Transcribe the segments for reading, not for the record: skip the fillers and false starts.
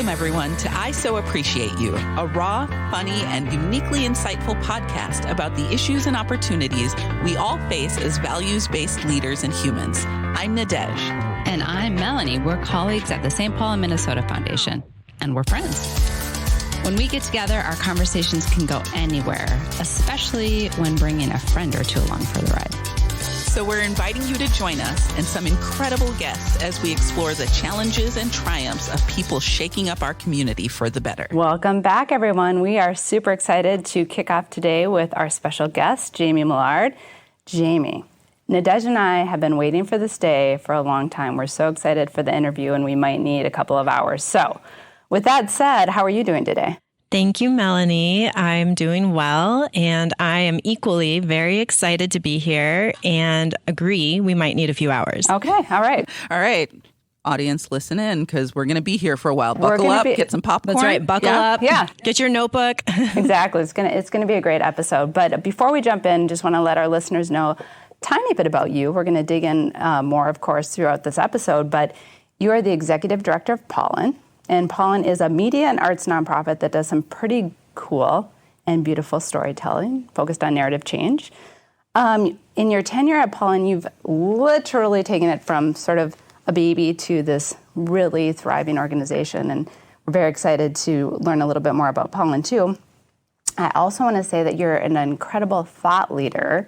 Welcome, everyone, to I So Appreciate You, a raw, funny, and uniquely insightful podcast about the issues and opportunities we all face as values-based leaders and humans. I'm Nadege. And I'm Melanie. We're colleagues at the St. Paul and Minnesota Foundation, and we're friends. When we get together, our conversations can go anywhere, especially when bringing a friend or two along for the ride. So we're inviting you to join us and some incredible guests as we explore the challenges and triumphs of people shaking up our community for the better. Welcome back, everyone. We are super excited to kick off today with our special guest, Jamie Millard. Jamie, Nadege and I have been waiting for this day for a long time. We're so excited for the interview, and we might need a couple of hours. So with that said, how are you doing today? Thank you, Melanie. I'm doing well, and I am equally very excited to be here and agree we might need a few hours. Okay. All right. All right. Audience, listen in, because we're going to be here for a while. Buckle up, get some popcorn. That's right. Buckle up. Yeah. Get your notebook. Exactly. It's gonna be a great episode. But before we jump in, just want to let our listeners know a tiny bit about you. We're going to dig in more, of course, throughout this episode. But you are the executive director of Pollen. And Pollen is a media and arts nonprofit that does some pretty cool and beautiful storytelling focused on narrative change. In your tenure at Pollen, you've literally taken it from sort of a baby to this really thriving organization. And we're very excited to learn a little bit more about Pollen, too. I also want to say that you're an incredible thought leader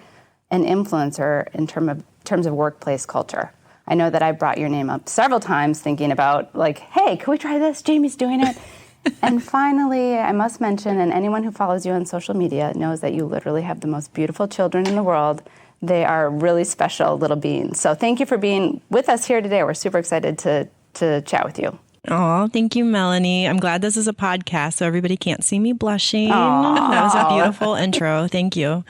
and influencer in terms of workplace culture. I know that I brought your name up several times thinking about, like, hey, can we try this? Jamie's doing it. And finally, I must mention, and anyone who follows you on social media knows that you literally have the most beautiful children in the world. They are really special little beings. So thank you for being with us here today. We're super excited to chat with you. Oh, thank you, Melanie. I'm glad this is a podcast, so everybody can't see me blushing. Aww. That was a beautiful intro. Thank you.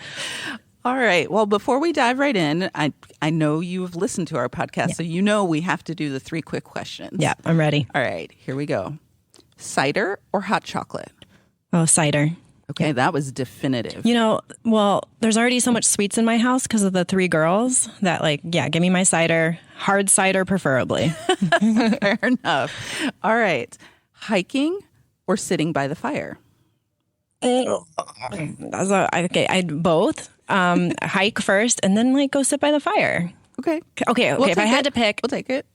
All right. Well, before we dive right in, I know you've listened to our podcast, so you know we have to do the 3 quick questions. Yeah, I'm ready. All right. Here we go. Cider or hot chocolate? Oh, cider. Okay, that was definitive. You know, well, there's already so much sweets in my house because of the 3 girls that, like, yeah, give me my cider. Hard cider, preferably. Fair enough. All right. Hiking or sitting by the fire? I'd both. Hike first and then, like, go sit by the fire. Okay. Okay. We'll if I had to pick, we'll take it.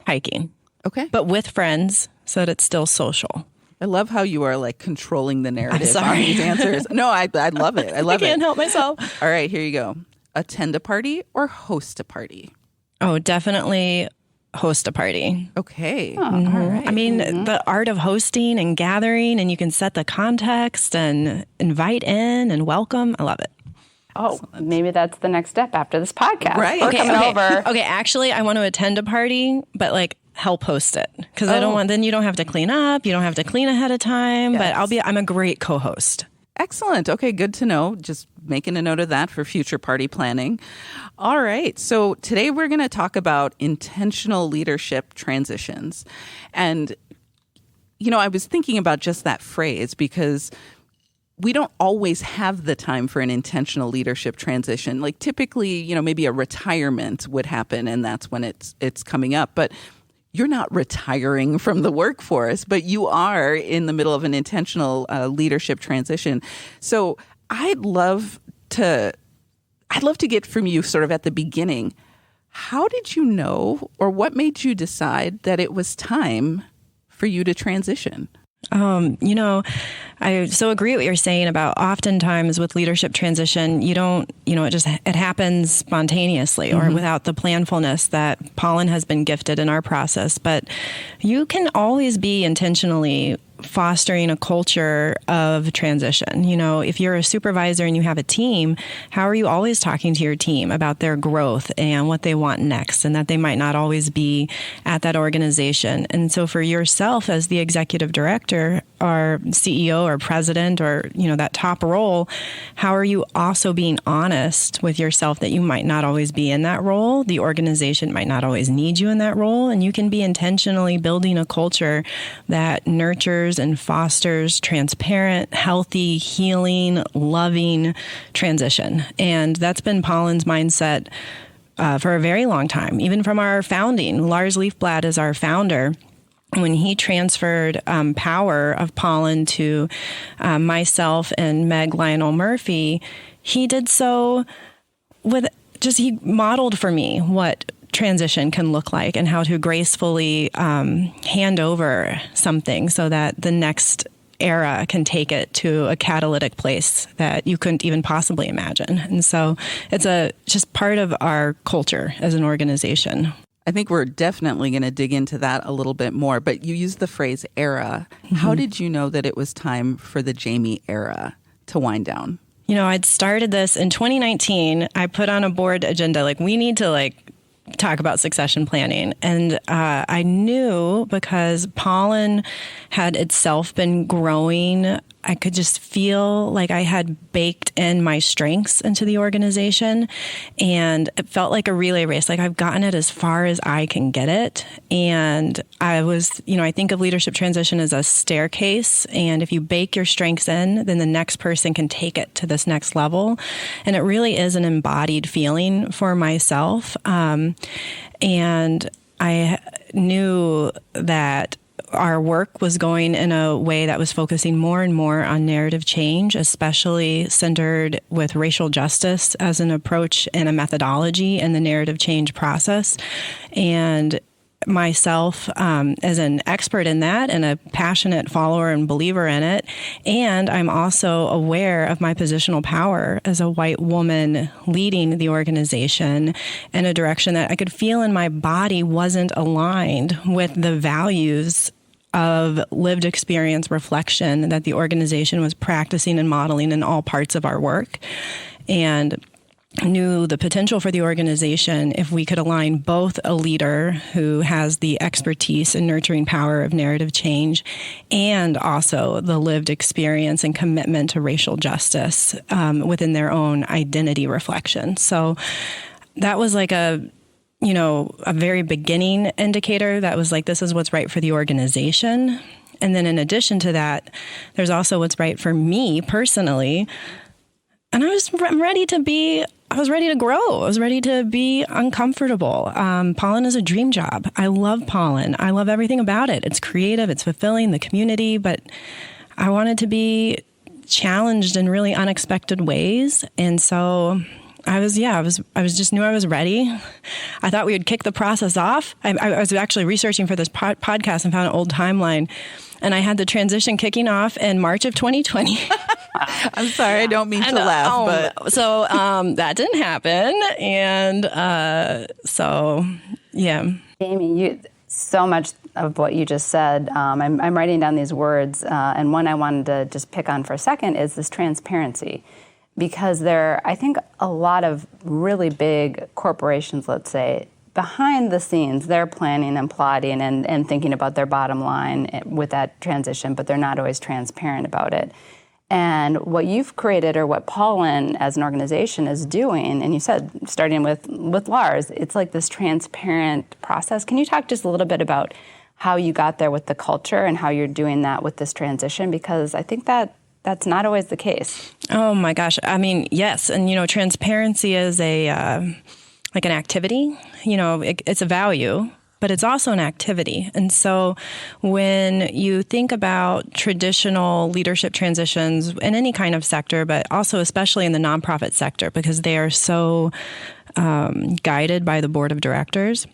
Hiking. Okay. But with friends so that it's still social. I love how you are, like, controlling the narrative I'm on sorry. these answers. No, I love it. I love it. I can't help myself. All right, here you go. Attend a party or host a party? Oh, definitely host a party. Okay. Oh, all right. I mean, the art of hosting and gathering, and you can set the context and invite in and welcome. I love it. Oh, maybe that's the next step after this podcast. Right. We're coming over. Okay, actually, I want to attend a party, but, like, help host it. Because I don't want, then you don't have to clean up. You don't have to clean ahead of time. Yes. But I'm a great co-host. Excellent. Okay, good to know. Just making a note of that for future party planning. All right. So today we're going to talk about intentional leadership transitions. And, you know, I was thinking about just that phrase because we don't always have the time for an intentional leadership transition. Like, typically, you know, maybe a retirement would happen and that's when it's coming up. But you're not retiring from the workforce, but you are in the middle of an intentional leadership transition. So I'd love to get from you sort of at the beginning, how did you know, or what made you decide that it was time for you to transition? You know, I so agree with what you're saying about oftentimes with leadership transition, you don't, you know, it happens spontaneously or without the planfulness that Pollen has been gifted in our process. But you can always be intentionally fostering a culture of transition. You know, if you're a supervisor and you have a team, how are you always talking to your team about their growth and what they want next and that they might not always be at that organization? And so for yourself as the executive director or CEO or president or, you know, that top role, how are you also being honest with yourself that you might not always be in that role? The organization might not always need you in that role. And you can be intentionally building a culture that nurtures and fosters transparent, healthy, healing, loving transition. And that's been Pollen's mindset for a very long time, even from our founding. Lars Leafblad is our founder. when he transferred power of Pollen to myself and Meg Lionel Murphy, he did so with he modeled for me what transition can look like and how to gracefully hand over something so that the next era can take it to a catalytic place that you couldn't even possibly imagine. And so it's just part of our culture as an organization. I think we're definitely going to dig into that a little bit more, but you used the phrase era. Mm-hmm. How did you know that it was time for the Jamie era to wind down? I'd started this in 2019. I put on a board agenda, we need to talk about succession planning. And I knew because Pollen had itself been growing, I could just feel like I had baked in my strengths into the organization. And it felt like a relay race. I've gotten it as far as I can get it. And I was, I think of leadership transition as a staircase. And if you bake your strengths in, then the next person can take it to this next level. And it really is an embodied feeling for myself. And I knew that our work was going in a way that was focusing more and more on narrative change, especially centered with racial justice as an approach and a methodology in the narrative change process. And myself as an expert in that and a passionate follower and believer in it. And I'm also aware of my positional power as a white woman leading the organization in a direction that I could feel in my body wasn't aligned with the values of lived experience reflection that the organization was practicing and modeling in all parts of our work. And knew the potential for the organization if we could align both a leader who has the expertise and nurturing power of narrative change and also the lived experience and commitment to racial justice within their own identity reflection. So that was a very beginning indicator that was this is what's right for the organization. And then in addition to that, there's also what's right for me personally. And I was ready to grow. I was ready to be uncomfortable. Pollen is a dream job. I love Pollen. I love everything about it. It's creative. It's fulfilling the community. But I wanted to be challenged in really unexpected ways. And so I just knew I was ready. I thought we would kick the process off. I was actually researching for this podcast and found an old timeline. And I had the transition kicking off in March of 2020. I'm sorry, I don't mean to laugh, but so that didn't happen, and so yeah. Jamie, so much of what you just said. I'm writing down these words, and one I wanted to just pick on for a second is this transparency, because I think a lot of really big corporations, let's say, behind the scenes, they're planning and plotting and thinking about their bottom line with that transition, but they're not always transparent about it. And what you've created, or what Pollen as an organization is doing, and you said starting with Lars, it's this transparent process. Can you talk just a little bit about how you got there with the culture and how you're doing that with this transition? Because I think that's not always the case. Oh my gosh. I mean, yes. And, transparency is an activity, it's a value, but it's also an activity. And so when you think about traditional leadership transitions in any kind of sector, but also especially in the nonprofit sector, because they are so guided by the board of directors,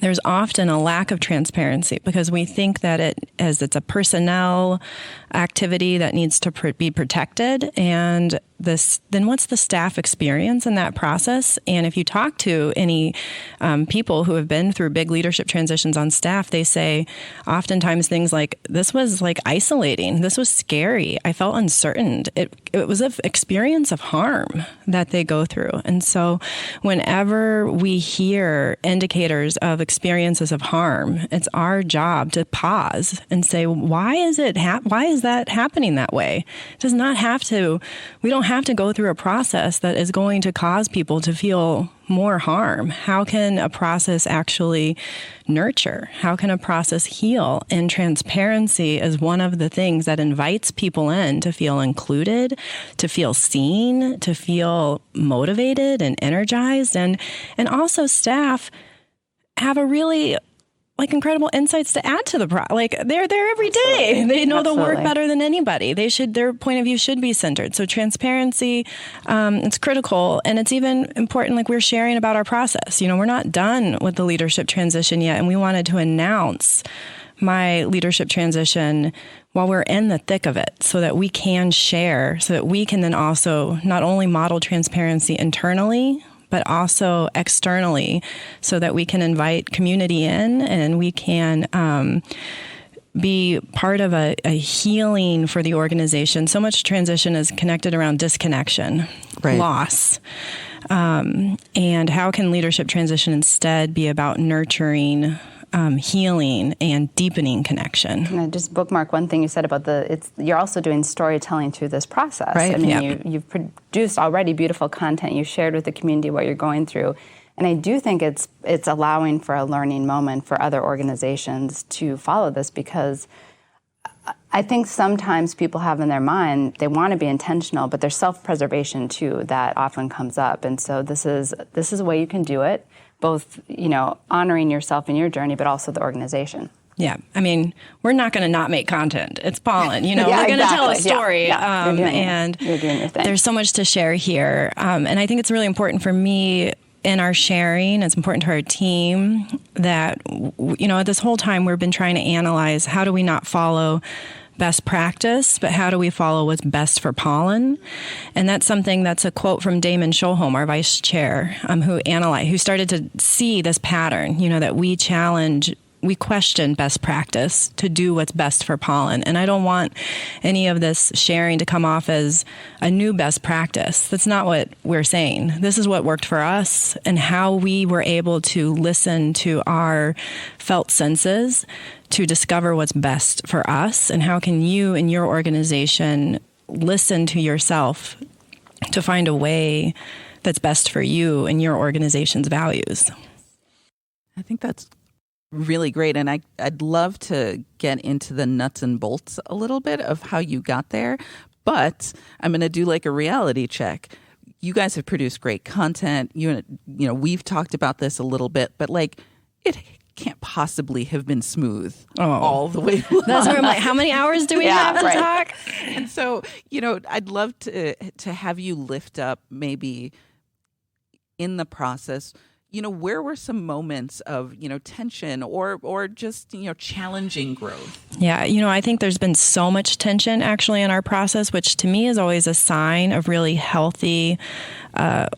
there's often a lack of transparency because we think that it's a personnel activity that needs to be protected. And then what's the staff experience in that process? And if you talk to any people who have been through big leadership transitions on staff, they say oftentimes things like, this was isolating. This was scary. I felt uncertain. It was an experience of harm that they go through. And so whenever we hear indicators of experiences of harm, it's our job to pause and say, why is that happening that way? It does not have to. We don't have to go through a process that is going to cause people to feel more harm. How can a process actually nurture? How can a process heal? And transparency is one of the things that invites people in to feel included, to feel seen, to feel motivated and energized. And also staff have a really like incredible insights to add to the like they're there every day. Absolutely. They know the work Absolutely. better than anybody. Their point of view should be centered. So transparency, it's critical, and it's even important. Like we're sharing about our process. We're not done with the leadership transition yet, and we wanted to announce my leadership transition while we're in the thick of it, so that we can share, so that we can then also not only model transparency internally, but also externally, so that we can invite community in and we can be part of a healing for the organization. So much transition is connected around disconnection, right. loss. And how can leadership transition instead be about nurturing, healing, and deepening connection? Can I just bookmark one thing you said about you're also doing storytelling through this process. Right. I mean, Yep. you've produced already beautiful content. You shared with the community what you're going through. And I do think it's allowing for a learning moment for other organizations to follow this, because I think sometimes people have in their mind, they want to be intentional, but there's self-preservation too that often comes up. And so this is a way you can do it, both, honoring yourself in your journey, but also the organization. Yeah. I mean, we're not going to not make content. It's Pollen, Yeah, we're going to tell a exactly. story. Yeah. You're doing your thing. There's so much to share here. And I think it's really important for me in our sharing. It's important to our team that, this whole time we've been trying to analyze, how do we not follow best practice, but how do we follow what's best for Pollen? And that's a quote from Damon Scholholm, our vice chair, who started to see this pattern, that we question best practice to do what's best for Pollen. And I don't want any of this sharing to come off as a new best practice. That's not what we're saying. This is what worked for us and how we were able to listen to our felt senses to discover what's best for us, and how can you in your organization listen to yourself to find a way that's best for you and your organization's values. I think that's really great. And I'd love to get into the nuts and bolts a little bit of how you got there, but I'm going to do like a reality check. You guys have produced great content. We've talked about this a little bit, but like it can't possibly have been smooth all the way along. That's where I'm like, how many hours do we have to talk? And so, I'd love to have you lift up maybe in the process, where were some moments of, tension or just, challenging growth? Yeah, I think there's been so much tension actually in our process, which to me is always a sign of really healthy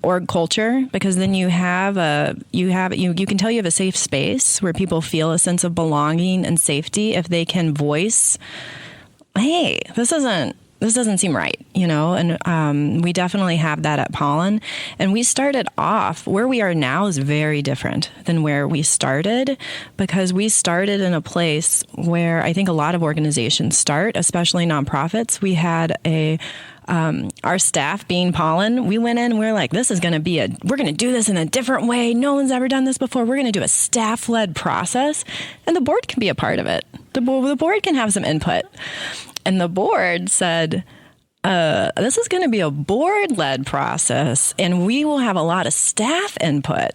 org culture, because then you can tell you have a safe space where people feel a sense of belonging and safety if they can voice, hey, this doesn't seem right, and we definitely have that at Pollen. And we started off, where we are now is very different than where we started, because we started in a place where I think a lot of organizations start, especially nonprofits. We had our staff being Pollen, we went in and we were like, we're going to do this in a different way. No one's ever done this before. We're going to do a staff-led process, and the board can be a part of it. The board can have some input. And the board said, this is going to be a board-led process, and we will have a lot of staff input.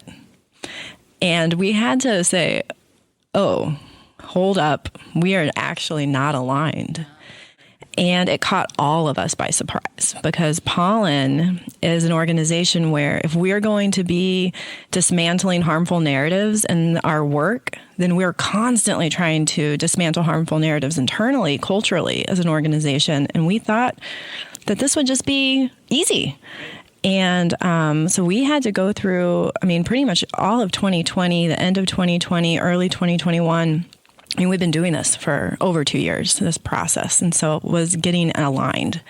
And we had to say, oh, hold up. We are actually not aligned. And it caught all of us by surprise, because Pollen is an organization where if we're going to be dismantling harmful narratives in our work, then we're constantly trying to dismantle harmful narratives internally, culturally, as an organization. And we thought that this would just be easy. And so we had to go through, pretty much all of 2020, the end of 2020, early 2021. We've been doing this for over 2 years, this process. And so it was getting aligned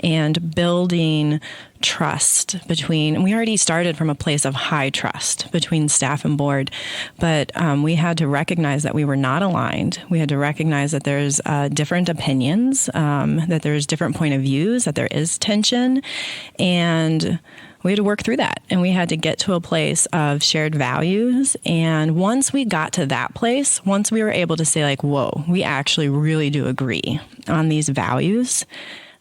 and building trust and we already started from a place of high trust between staff and board, but we had to recognize that we were not aligned. We had to recognize that there's different opinions, that there's different point of views, that there is tension, and we had to work through that, and we had to get to a place of shared values. And once we got to that place, once we were able to say like, whoa, we actually really do agree on these values,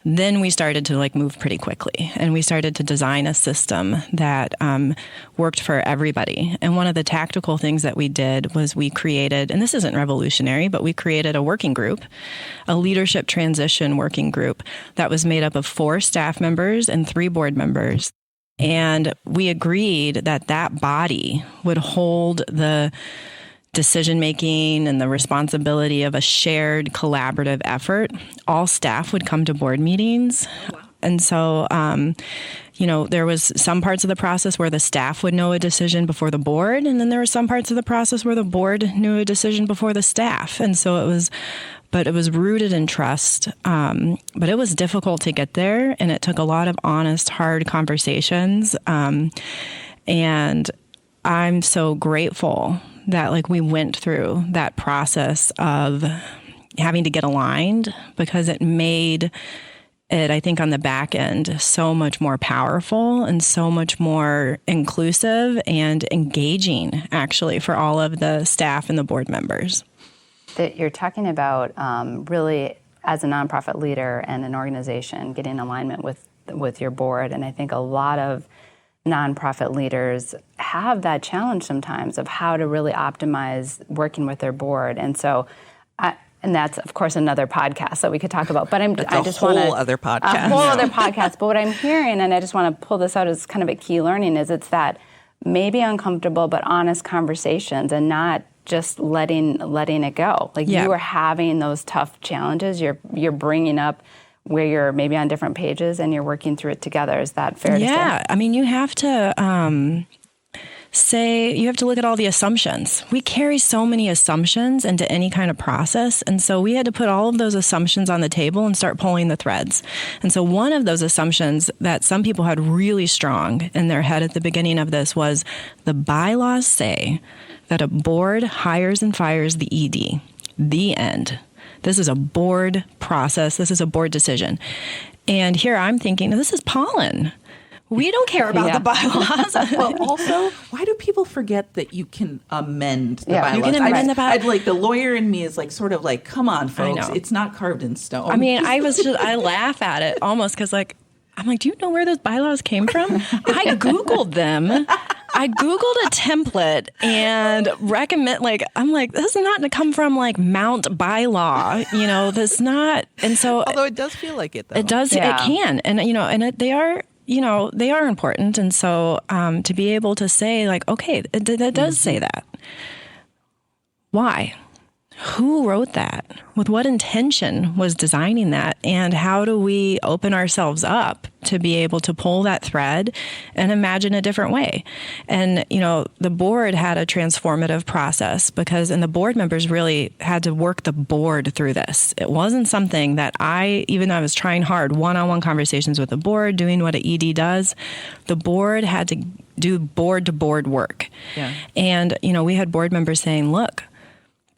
then we started to move pretty quickly, and we started to design a system that worked for everybody. And one of the tactical things that we did was we created, and this isn't revolutionary, but we created a working group, a leadership transition working group that was made up of 4 staff members and 3 board members. And we agreed that that body would hold the decision-making and the responsibility of a shared collaborative effort. All staff would come to board meetings. Wow. And so, there was some parts of the process where the staff would know a decision before the board. And then there were some parts of the process where the board knew a decision before the staff. And so it was rooted in trust. But it was difficult to get there. And it took a lot of honest, hard conversations. And I'm so grateful that we went through that process of having to get aligned, because it made it, I think, on the back end so much more powerful and so much more inclusive and engaging, actually, for all of the staff and the board members. That you're talking about really, as a nonprofit leader and an organization, getting alignment with your board. And I think a lot of nonprofit leaders have that challenge sometimes of how to really optimize working with their board. And so, and that's, of course, another podcast that we could talk about. But I just want to... a whole other podcast. Other podcast. But what I'm hearing, and I just want to pull this out as kind of a key learning, is it's that maybe uncomfortable but honest conversations, and not just letting it go. You are having those tough challenges. You're bringing up where you're maybe on different pages and you're working through it together. Is that fair to say? Yeah. I mean, you have to you have to look at all the assumptions. We carry so many assumptions into any kind of process. And so we had to put all of those assumptions on the table and start pulling the threads. And so one of those assumptions that some people had really strong in their head at the beginning of this was the bylaws say that a board hires and fires the ED. The end. This is a board process. This is a board decision. And here I'm thinking, this is Pollen. We don't care about the bylaws. Well, also, why do people forget that you can amend the bylaws? You can amend the bylaws. The lawyer in me is sort of come on, folks. It's not carved in stone. I mean, I laugh at it almost because I'm like, do you know where those bylaws came from? I Googled them. I Googled a template and recommend, I'm like, this is not to come from Mount bylaw, this not. And so, although it does feel like it, though. It does, it can. And, they are important. And so to be able to say okay, that does say that. Why? Who wrote that? With what intention was designing that? And how do we open ourselves up to be able to pull that thread and imagine a different way? And, the board had a transformative process and the board members really had to work the board through this. It wasn't something that even though I was trying hard, one-on-one conversations with the board, doing what an ED does, the board had to do board-to-board work. Yeah. And, we had board members saying, look,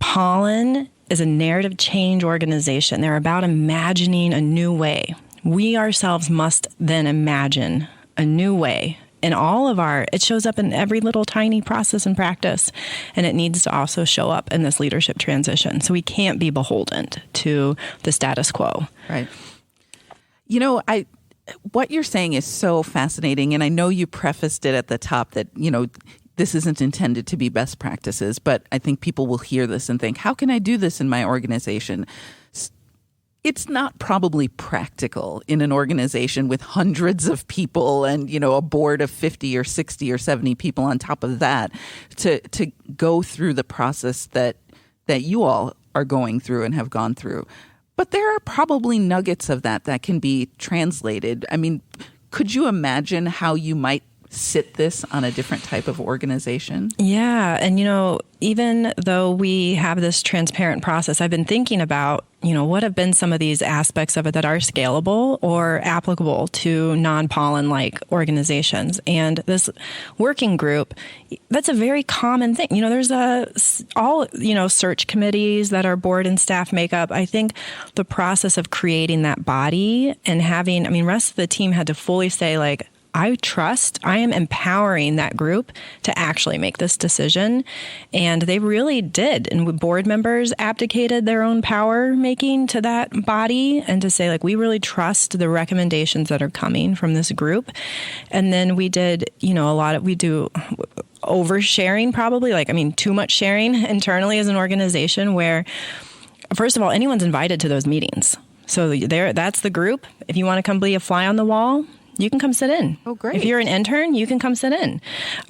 Pollen is a narrative change organization. They're about imagining a new way. We ourselves must then imagine a new way. In it shows up in every little tiny process and practice, and it needs to also show up in this leadership transition. So we can't be beholden to the status quo. Right. What you're saying is so fascinating, and I know you prefaced it at the top that, this isn't intended to be best practices, but I think people will hear this and think, how can I do this in my organization? It's not probably practical in an organization with hundreds of people and, a board of 50 or 60 or 70 people on top of that to go through the process that you all are going through and have gone through. But there are probably nuggets of that can be translated. I mean, could you imagine how you might sit this on a different type of organization? Yeah. And, even though we have this transparent process, I've been thinking about, what have been some of these aspects of it that are scalable or applicable to non-pollen-like organizations. And this working group, that's a very common thing. There's search committees that are board and staff makeup. I think the process of creating that body and rest of the team had to fully say I am empowering that group to actually make this decision. And they really did. And board members abdicated their own power making to that body and to say, like, we really trust the recommendations that are coming from this group. And then we did, we do oversharing probably, too much sharing internally as an organization where, first of all, anyone's invited to those meetings. So that's the group. If you want to come be a fly on the wall, you can come sit in. Oh, great. If you're an intern, you can come sit in.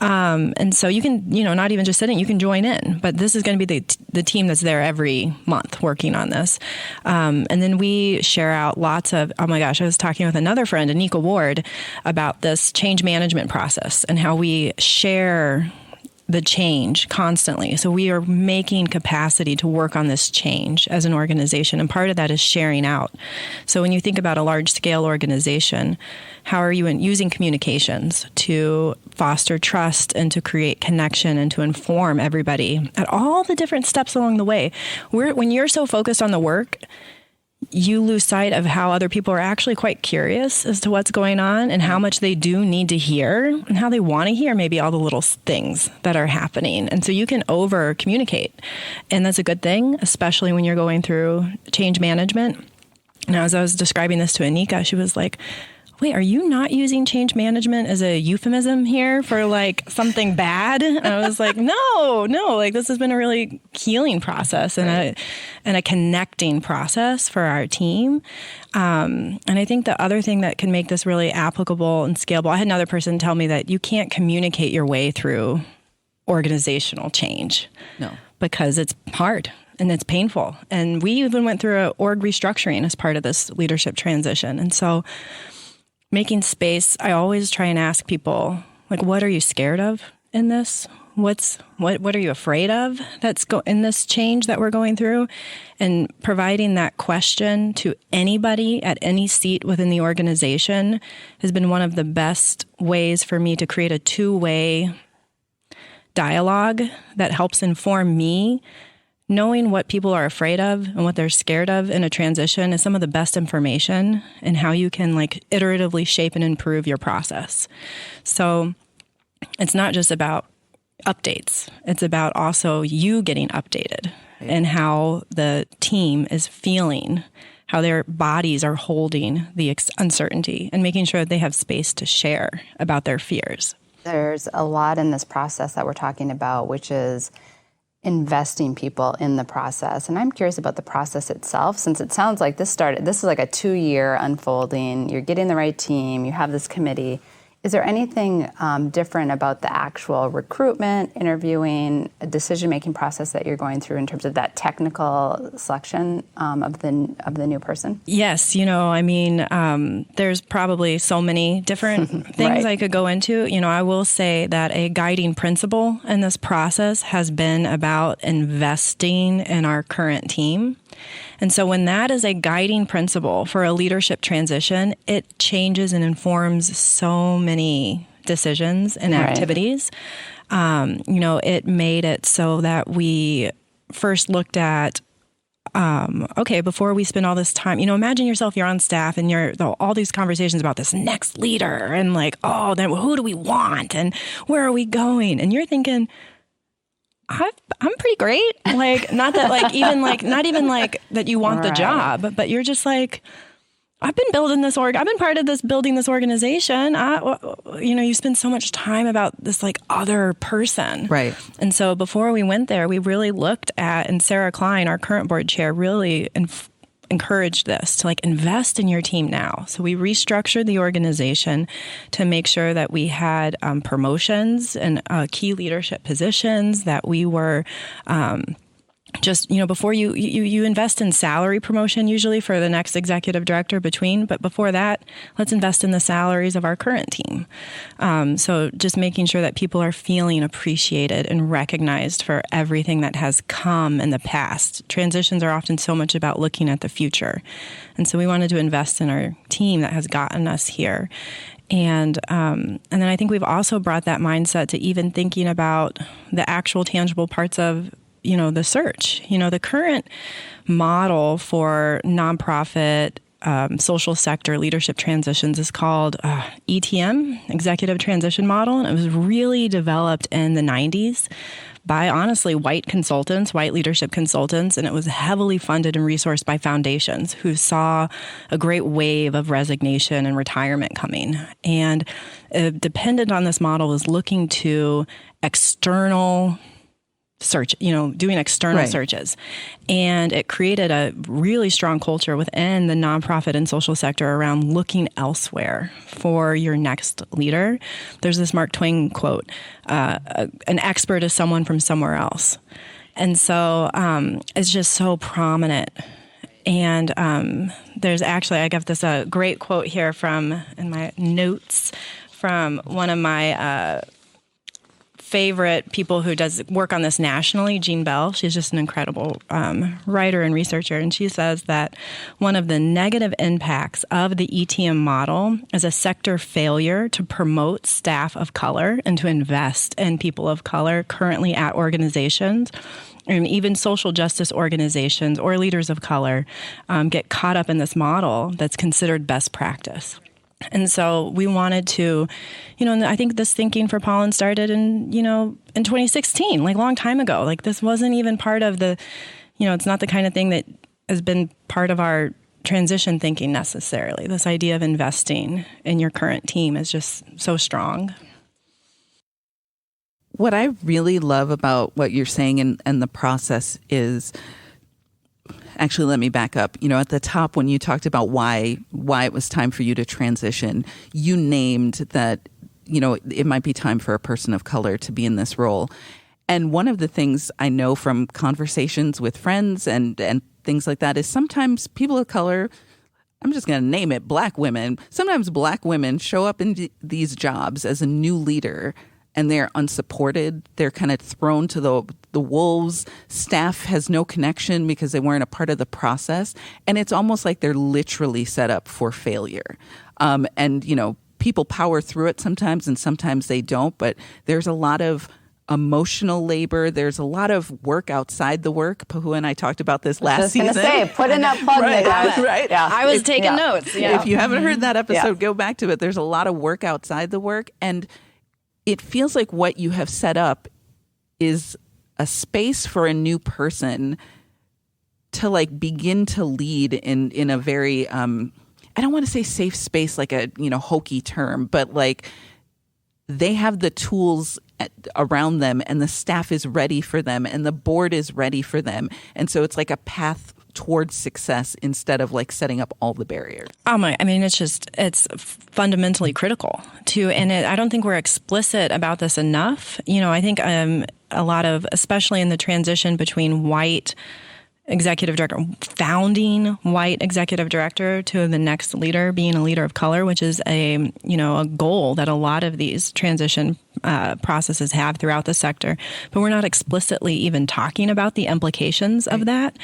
And so you can, not even just sit in, you can join in. But this is going to be the team that's there every month working on this. And then we share out lots of, oh my gosh, I was talking with another friend, Anika Ward, about this change management process and how we share the change constantly. So we are making capacity to work on this change as an organization. And part of that is sharing out. So when you think about a large scale organization, how are you using communications to foster trust and to create connection and to inform everybody at all the different steps along the way? When you're so focused on the work, you lose sight of how other people are actually quite curious as to what's going on and how much they do need to hear and how they want to hear maybe all the little things that are happening. And so you can over communicate. And that's a good thing, especially when you're going through change management. And as I was describing this to Anika, she was like, wait, are you not using change management as a euphemism here for like something bad? And I was like, no, like this has been a really healing process and a connecting process for our team. And I think the other thing that can make this really applicable and scalable, I had another person tell me that you can't communicate your way through organizational change. No. Because it's hard. And it's painful. And we even went through an org restructuring as part of this leadership transition. And so making space, I always try and ask people, like, what are you scared of in this? What are you afraid of that's in this change that we're going through? And providing that question to anybody at any seat within the organization has been one of the best ways for me to create a two-way dialogue that helps inform me. Knowing what people are afraid of and what they're scared of in a transition is some of the best information in how you can iteratively shape and improve your process. So it's not just about updates. It's about also you getting updated and how the team is feeling, how their bodies are holding the uncertainty and making sure that they have space to share about their fears. There's a lot in this process that we're talking about, which is investing people in the process. And I'm curious about the process itself, since it sounds like this is like a 2-year unfolding. You're getting the right team. You have this committee. Is there anything different about the actual recruitment, interviewing, decision-making process that you're going through in terms of that technical selection of the new person? Yes, there's probably so many different things right. I could go into. I will say that a guiding principle in this process has been about investing in our current team. And so when that is a guiding principle for a leadership transition, it changes and informs so many decisions and activities. It made it so that we first looked at, before we spend all this time, imagine yourself, you're on staff and all these conversations about this next leader and then who do we want and where are we going? And you're thinking, I'm pretty great. Not even that you want the job, but you're just like, I've been building this I've been part of building this organization. You spend so much time about this other person. Right. And so before we went there, we really looked at, and Sarah Klein, our current board chair, really encouraged this to invest in your team now. So we restructured the organization to make sure that we had promotions and key leadership positions, that we were before you invest in salary promotion usually for the next executive director but before that, let's invest in the salaries of our current team. So just making sure that people are feeling appreciated and recognized for everything that has come in the past. Transitions are often so much about looking at the future. And so we wanted to invest in our team that has gotten us here. And then I think we've also brought that mindset to even thinking about the actual tangible parts of the search. The current model for nonprofit social sector leadership transitions is called ETM, Executive Transition Model. And it was really developed in the 90s by, honestly, white consultants, white leadership consultants. And it was heavily funded and resourced by foundations who saw a great wave of resignation and retirement coming. And dependent on this model was looking to external search, doing external searches. And it created a really strong culture within the nonprofit and social sector around looking elsewhere for your next leader. There's this Mark Twain quote, an expert is someone from somewhere else. And so it's just so prominent. And there's actually, I got this great quote here in my notes from one of my favorite people who does work on this nationally, Jean Bell. She's just an incredible writer and researcher. And she says that one of the negative impacts of the ETM model is a sector failure to promote staff of color and to invest in people of color currently at organizations. And even social justice organizations or leaders of color get caught up in this model that's considered best practice. And so we wanted to, and I think this thinking for Pollen started in 2016, like a long time ago. Like this wasn't even part of the, it's not the kind of thing that has been part of our transition thinking necessarily. This idea of investing in your current team is just so strong. What I really love about what you're saying and the process is, actually, let me back up. At the top, when you talked about why it was time for you to transition, you named that, it might be time for a person of color to be in this role. And one of the things I know from conversations with friends and things like that is sometimes people of color, I'm just going to name it, Black women, sometimes Black women show up in these jobs as a new leader and they're unsupported. They're kind of thrown to the wolves. Staff has no connection because they weren't a part of the process. And it's almost like they're literally set up for failure. And people power through it sometimes and sometimes they don't. But there's a lot of emotional labor. There's a lot of work outside the work. Pahu and I talked about this last season. I was going to say, put in that plug. Right. Yeah. I was taking notes. Yeah. If you haven't heard that episode, go back to it. There's a lot of work outside the work. And it feels like what you have set up is a space for a new person to begin to lead in a very, I don't want to say safe space, like a, hokey term, but they have the tools around them and the staff is ready for them and the board is ready for them. And so it's like a path towards success instead of setting up all the barriers. It's fundamentally critical and I don't think we're explicit about this enough. I think a lot of, especially in the transition between white executive director, founding white executive director to the next leader being a leader of color, which is a goal that a lot of these transition processes have throughout the sector, but we're not explicitly even talking about the implications of that.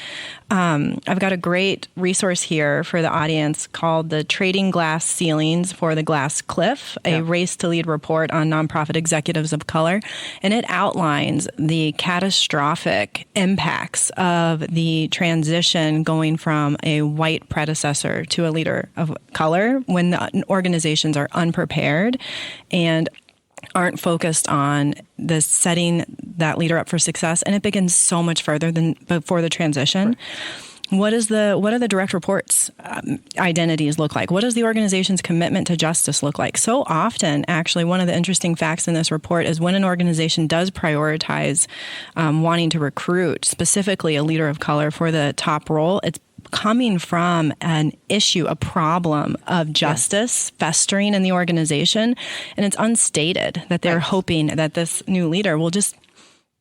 I've got a great resource here for the audience called the Trading Glass Ceilings for the Glass Cliff, a Race to Lead report on nonprofit executives of color. And it outlines the catastrophic impacts of the transition going from a white predecessor to a leader of color when the organizations are unprepared and aren't focused on the setting that leader up for success. And it begins so much further than before the transition. What are the direct reports identities look like? What does the organization's commitment to justice look like? So often, actually, one of the interesting facts in this report is when an organization does prioritize wanting to recruit specifically a leader of color for the top role, it's coming from an issue, a problem of justice festering in the organization. And it's unstated that they're hoping that this new leader will just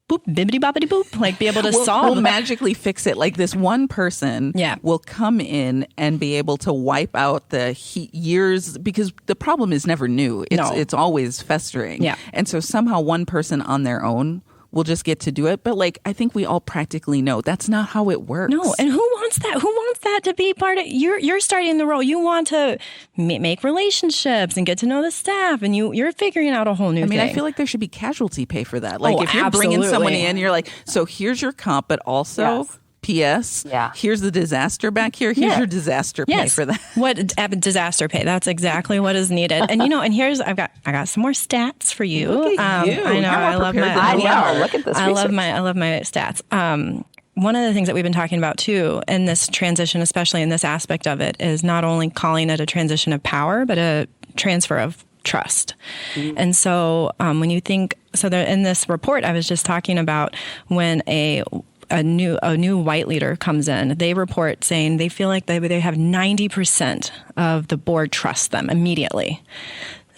boop, bibbity boppity boop, be able to solve. We'll magically fix it. This one person will come in and be able to wipe out the years, because the problem is never new. It's always festering. Yeah. And so somehow one person on their own will just get to do it. But I think we all practically know that's not how it works. No. And who wants that? Who wants that to be part of you're starting the role. You want to make relationships and get to know the staff, and you're figuring out a whole new thing. I feel like there should be casualty pay for that. If you're bringing someone in, you're so here's your comp, but also P.S. Yeah. Here's the disaster back here. Here's your disaster pay for that. What disaster pay? That's exactly what is needed. And and here's I got some more stats for you. Look at you. I know. I love my. Look at this. I love my stats. One of the things that we've been talking about too in this transition, especially in this aspect of it, is not only calling it a transition of power, but a transfer of trust. And so when you think, in this report, I was just talking about when a new white leader comes in, they report saying they feel like they have 90% of the board trust them immediately.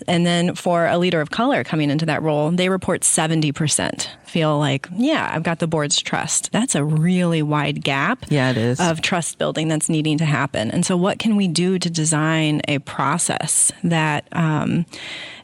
And then for a leader of color coming into that role, they report 70% feel like, I've got the board's trust. That's a really wide gap it is. Of trust building that's needing to happen. And so what can we do to design a process that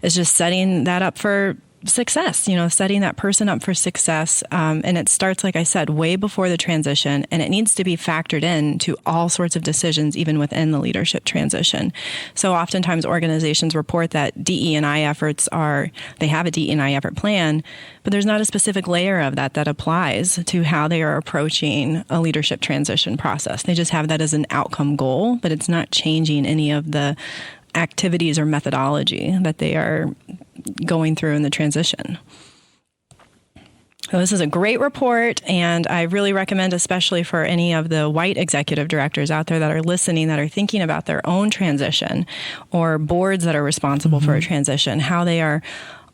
is just setting that up for success, setting that person up for success. And it starts, like I said, way before the transition, and it needs to be factored in to all sorts of decisions, even within the leadership transition. So oftentimes organizations report that DE&I efforts they have a DE&I effort plan, but there's not a specific layer of that applies to how they are approaching a leadership transition process. They just have that as an outcome goal, but it's not changing any of the activities or methodology that they are going through in the transition. So this is a great report, and I really recommend, especially for any of the white executive directors out there that are listening, that are thinking about their own transition, or boards that are responsible for a transition, how they are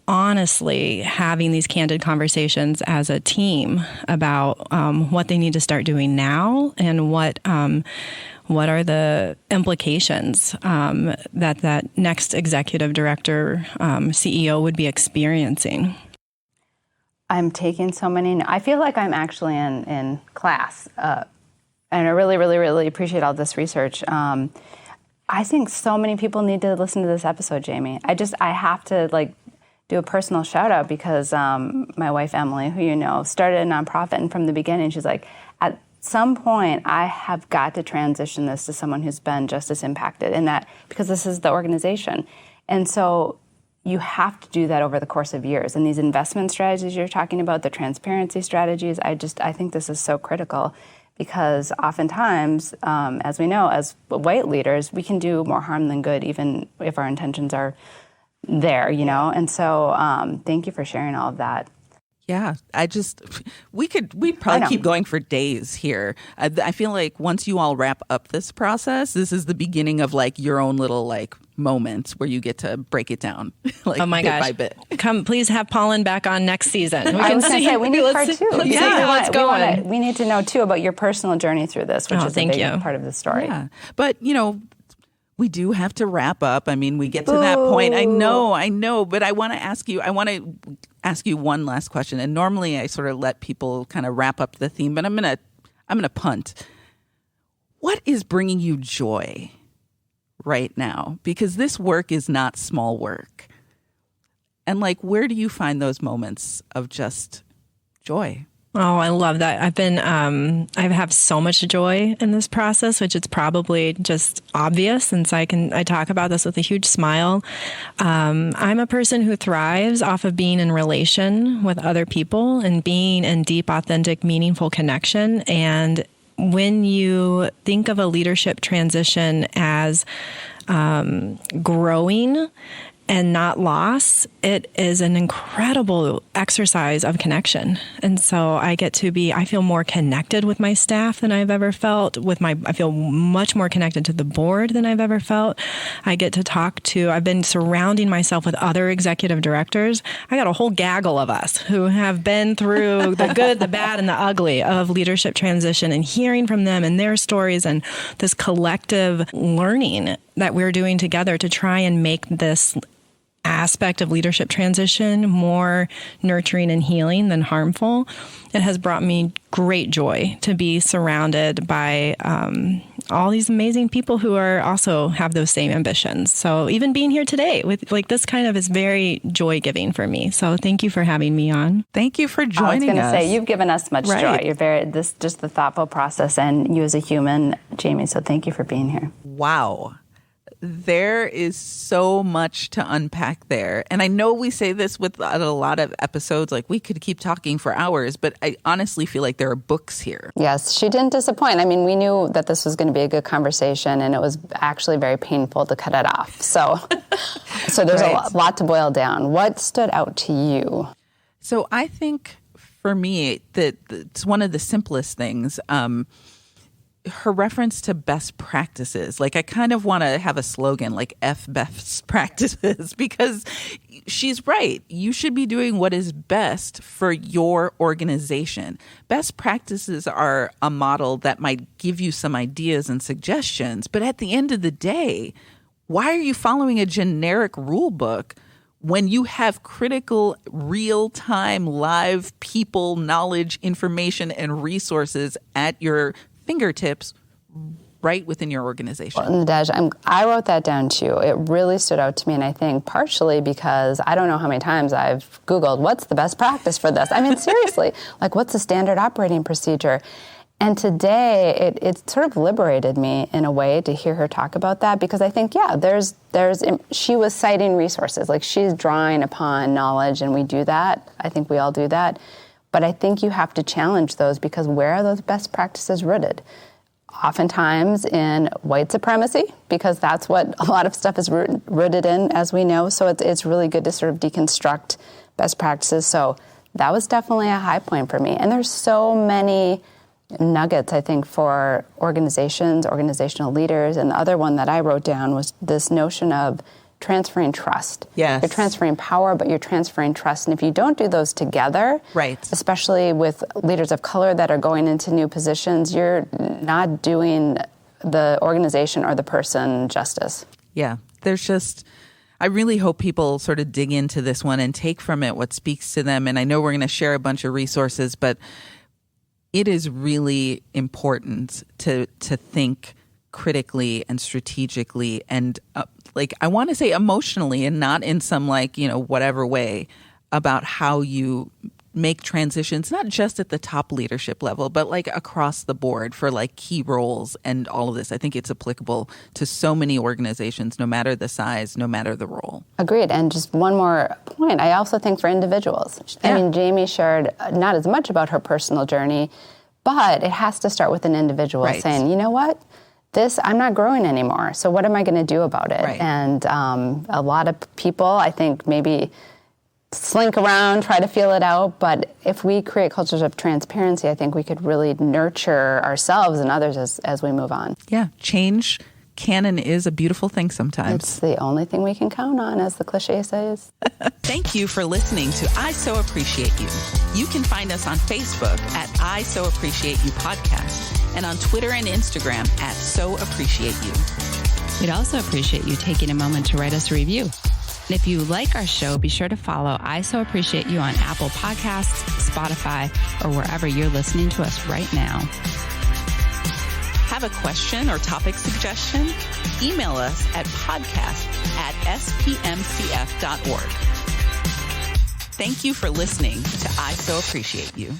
honestly having these candid conversations as a team about what they need to start doing now, and what are the implications that next executive director, CEO would be experiencing? I'm taking so many. I feel like I'm actually in class, and I really, really, really appreciate all this research. I think so many people need to listen to this episode, Jamie. I have to do a personal shout out because my wife Emily, who started a nonprofit, and from the beginning she's like, at some point I have got to transition this to someone who's been just as impacted in that, because this is the organization. And so you have to do that over the course of years. And these investment strategies you're talking about, the transparency strategies, I think this is so critical, because oftentimes, as we know, as white leaders, we can do more harm than good, even if our intentions are there, And so thank you for sharing all of that. Yeah, we'd probably keep going for days here. I feel like once you all wrap up this process, this is the beginning of your own little moments where you get to break it down, oh my bit gosh. by bit. Come, please have Pollen back on next season. I was going to say, we need part two. We need to know too about your personal journey through this, which is a big part of the story. Yeah, but we do have to wrap up. I mean, we get to that point. I know, but I want to ask you one last question. And normally I sort of let people kind of wrap up the theme, but I'm going to punt. What is bringing you joy right now? Because this work is not small work. And where do you find those moments of just joy? Oh, I love that. I have so much joy in this process, which is probably just obvious since I talk about this with a huge smile. I'm a person who thrives off of being in relation with other people and being in deep, authentic, meaningful connection. And when you think of a leadership transition as growing and not loss, it is an incredible exercise of connection. And so I feel more connected with my staff than I've ever felt. I feel much more connected to the board than I've ever felt. I've been surrounding myself with other executive directors. I got a whole gaggle of us who have been through the good, the bad, and the ugly of leadership transition, and hearing from them and their stories, and this collective learning that we're doing together to try and make this aspect of leadership transition more nurturing and healing than harmful. It has brought me great joy to be surrounded by all these amazing people who are also have those same ambitions. So even being here today with this kind of is very joy giving for me. So thank you for having me on. Thank you for joining us. I was going to say, you've given us much joy. You're just the thoughtful process, and you as a human, Jamie. So thank you for being here. Wow. There is so much to unpack there. And I know we say this with a lot of episodes, like we could keep talking for hours, but I honestly feel like there are books here. Yes, she didn't disappoint. I mean, we knew that this was going to be a good conversation, and it was actually very painful to cut it off. So there's a lot to boil down. What stood out to you? So I think for me, that it's one of the simplest things. Her reference to best practices. Like, I kind of want to have a slogan like F best practices, because she's right. You should be doing what is best for your organization. Best practices are a model that might give you some ideas and suggestions, but at the end of the day, why are you following a generic rule book when you have critical, real-time, live people, knowledge, information, and resources at your fingertips right within your organization? Well, Nadege, I wrote that down too. It really stood out to me, and I think partially because I don't know how many times I've Googled, what's the best practice for this? I mean, seriously, like, what's the standard operating procedure? And today, it sort of liberated me in a way to hear her talk about that, because I think, she was citing resources. Like, she's drawing upon knowledge, and we do that. I think we all do that. But I think you have to challenge those, because where are those best practices rooted? Oftentimes in white supremacy, because that's what a lot of stuff is rooted in, as we know. So it's really good to sort of deconstruct best practices. So that was definitely a high point for me. And there's so many nuggets, I think, for organizations, organizational leaders. And the other one that I wrote down was this notion of transferring trust. Yes. You're transferring power, but you're transferring trust. And if you don't do those together, right, especially with leaders of color that are going into new positions, you're not doing the organization or the person justice. Yeah. I really hope people sort of dig into this one and take from it what speaks to them. And I know we're going to share a bunch of resources, but it is really important to think critically and strategically and I want to say emotionally, and not in some whatever way, about how you make transitions, not just at the top leadership level, but across the board for key roles and all of this. I think it's applicable to so many organizations, no matter the size, no matter the role. Agreed. And just one more point, I also think for individuals. Yeah. I mean, Jamie shared not as much about her personal journey, but it has to start with an individual saying, you know what? I'm not growing anymore, so what am I going to do about it? Right. And a lot of people, I think, maybe slink around, try to feel it out, but if we create cultures of transparency, I think we could really nurture ourselves and others as we move on. Yeah, change canon is a beautiful thing sometimes. It's the only thing we can count on, as the cliche says. Thank you for listening to I So Appreciate You. You can find us on Facebook at I So Appreciate You Podcast, and on Twitter and Instagram at So Appreciate You. We'd also appreciate you taking a moment to write us a review. And if you like our show, be sure to follow I So Appreciate You on Apple Podcasts, Spotify, or wherever you're listening to us right now. Have a question or topic suggestion? Email us at podcast@spmcf.org. Thank you for listening to I So Appreciate You.